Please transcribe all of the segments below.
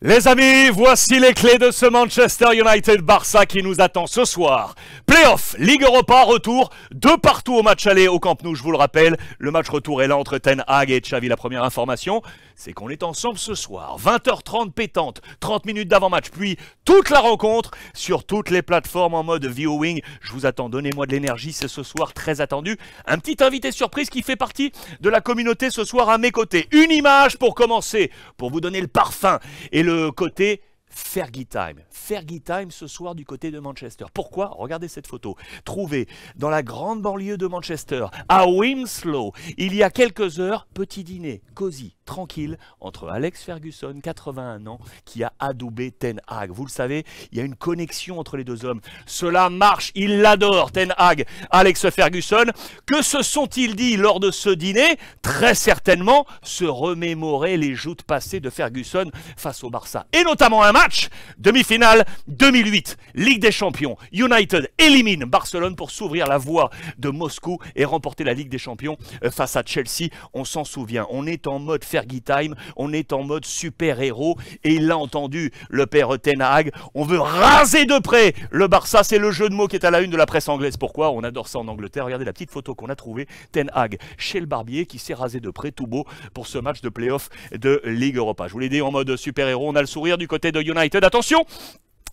Les amis, voici les clés de ce Manchester United-Barça qui nous attend ce soir. Playoff, Ligue Europa, retour, 2 partout au match aller au Camp Nou, je vous le rappelle. Le match retour est là entre Ten Hag et Xavi. La première information, c'est qu'on est ensemble ce soir. 20h30 pétante, 30 minutes d'avant-match, puis toute la rencontre sur toutes les plateformes en mode viewing. Je vous attends, donnez-moi de l'énergie, c'est ce soir très attendu. Un petit invité surprise qui fait partie de la communauté ce soir à mes côtés. Une image pour commencer, pour vous donner le parfum et le côté Fergie Time. Fergie Time ce soir du côté de Manchester. Pourquoi? Regardez cette photo. Trouvée dans la grande banlieue de Manchester, à Winslow, il y a quelques heures, petit dîner, cosy, tranquille, entre Alex Ferguson, 81 ans, qui a adoubé Ten Hag. Vous le savez, il y a une connexion entre les deux hommes. Cela marche, il l'adore, Ten Hag, Alex Ferguson. Que se sont-ils dit lors de ce dîner? Très certainement se remémorer les joutes passées de Ferguson face au Barça. Et notamment un match, demi-finale 2008, Ligue des Champions. United élimine Barcelone pour s'ouvrir la voie de Moscou et remporter la Ligue des Champions face à Chelsea. On s'en souvient, on est en mode Fergie Time, on est en mode super-héros et il l'a entendu, le père Ten Hag. On veut raser de près le Barça, c'est le jeu de mots qui est à la une de la presse anglaise. Pourquoi? On adore ça en Angleterre. Regardez la petite photo qu'on a trouvée, Ten Hag chez le barbier qui s'est rasé de près, tout beau, pour ce match de play-off de Ligue Europa. Je vous l'ai dit, en mode super-héros, on a le sourire du côté de United. Attention,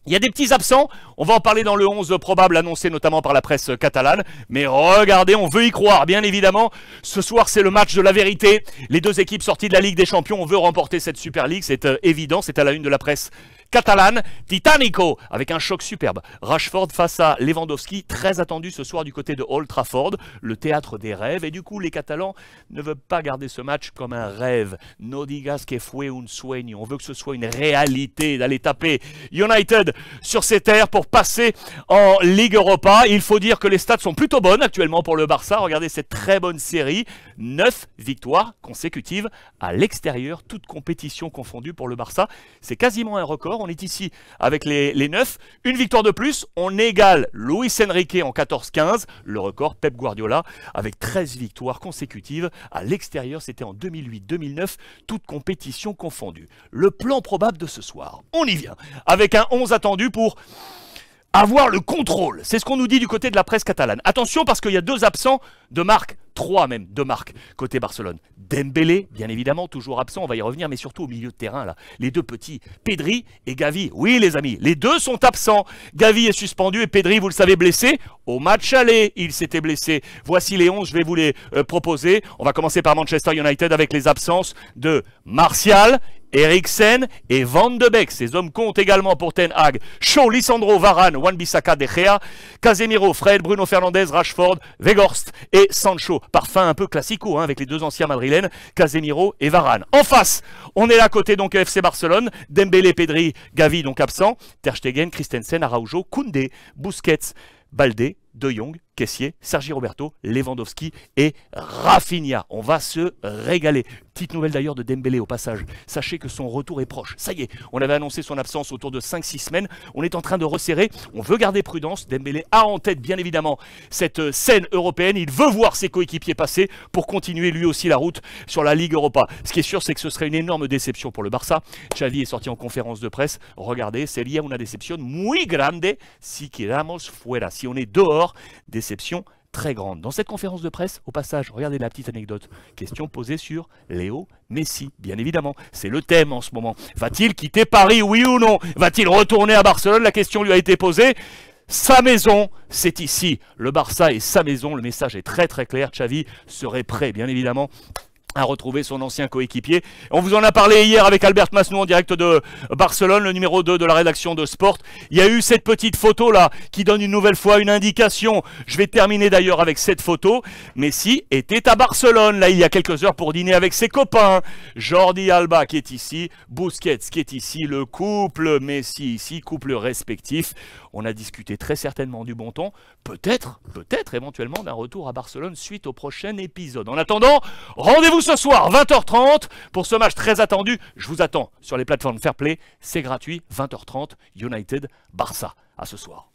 il y a des petits absents, on va en parler dans le 11 probable annoncé notamment par la presse catalane, mais regardez, on veut y croire, bien évidemment. Ce soir, c'est le match de la vérité. Les deux équipes sorties de la Ligue des Champions, on veut remporter cette Super League, c'est évident, c'est à la une de la presse catalane. Titanico, avec un choc superbe. Rashford face à Lewandowski, très attendu ce soir du côté de Old Trafford, le théâtre des rêves. Et du coup, les Catalans ne veulent pas garder ce match comme un rêve. No digas que fue un sueño. On veut que ce soit une réalité d'aller taper United sur ces terres pour passer en Ligue Europa. Il faut dire que les stats sont plutôt bonnes actuellement pour le Barça. Regardez cette très bonne série. 9 victoires consécutives à l'extérieur, toutes compétitions confondues pour le Barça. C'est quasiment un record. On est ici avec les 9. Une victoire de plus, on égale Luis Enrique en 14-15. Le record Pep Guardiola avec 13 victoires consécutives à l'extérieur. C'était en 2008-2009, toutes compétitions confondues. Le plan probable de ce soir, on y vient. Avec un 11 attendu pour avoir le contrôle. C'est ce qu'on nous dit du côté de la presse catalane. Attention parce qu'il y a 2 absents de marque. 3 même de marque côté Barcelone. Dembélé, bien évidemment, toujours absent, on va y revenir, mais surtout au milieu de terrain, là. Les 2 petits, Pedri et Gavi. Oui, les amis, les 2 sont absents. Gavi est suspendu et Pedri, vous le savez, blessé. Au match aller, il s'était blessé. Voici les 11, je vais vous les proposer. On va commencer par Manchester United avec les absences de Martial, Eriksen et Van de Beek. Ces hommes comptent également pour Ten Hag. Shaw, Lisandro, Varane, Wan-Bissaka, De Gea, Casemiro, Fred, Bruno Fernandes, Rashford, Weghorst et Sancho. Parfum un peu classico hein, avec les 2 anciens madrilènes, Casemiro et Varane. En face, on est là côté donc FC Barcelone. Dembélé, Pedri, Gavi donc absent. Ter Stegen, Christensen, Araujo, Koundé, Busquets, Baldé, De Jong, Kessié, Sergi Roberto, Lewandowski et Rafinha. On va se régaler. Petite nouvelle d'ailleurs de Dembélé au passage. Sachez que son retour est proche. Ça y est, on avait annoncé son absence autour de 5-6 semaines. On est en train de resserrer. On veut garder prudence. Dembélé a en tête bien évidemment cette scène européenne. Il veut voir ses coéquipiers passer pour continuer lui aussi la route sur la Ligue Europa. Ce qui est sûr, c'est que ce serait une énorme déception pour le Barça. Xavi est sorti en conférence de presse. Regardez, sería una decepción muy grande si quedamos fuera. Si on est dehors, déception très grande. Dans cette conférence de presse, au passage, regardez la petite anecdote. Question posée sur Léo Messi, bien évidemment. C'est le thème en ce moment. Va-t-il quitter Paris, oui ou non? Va-t-il retourner à Barcelone? La question lui a été posée. Sa maison, c'est ici. Le Barça est sa maison. Le message est très très clair. Xavi serait prêt, bien évidemment, à retrouver son ancien coéquipier. On vous en a parlé hier avec Albert Masnou en direct de Barcelone, le numéro 2 de la rédaction de Sport. Il y a eu cette petite photo là qui donne une nouvelle fois une indication. Je vais terminer d'ailleurs avec cette photo. Messi était à Barcelone là il y a quelques heures pour dîner avec ses copains. Jordi Alba qui est ici, Busquets qui est ici, le couple Messi ici, couple respectif. On a discuté très certainement du bon temps, peut-être éventuellement d'un retour à Barcelone suite au prochain épisode. En attendant, rendez-vous ce soir 20h30 pour ce match très attendu. Je vous attends sur les plateformes Fairplay, c'est gratuit, 20h30, United Barça. À ce soir.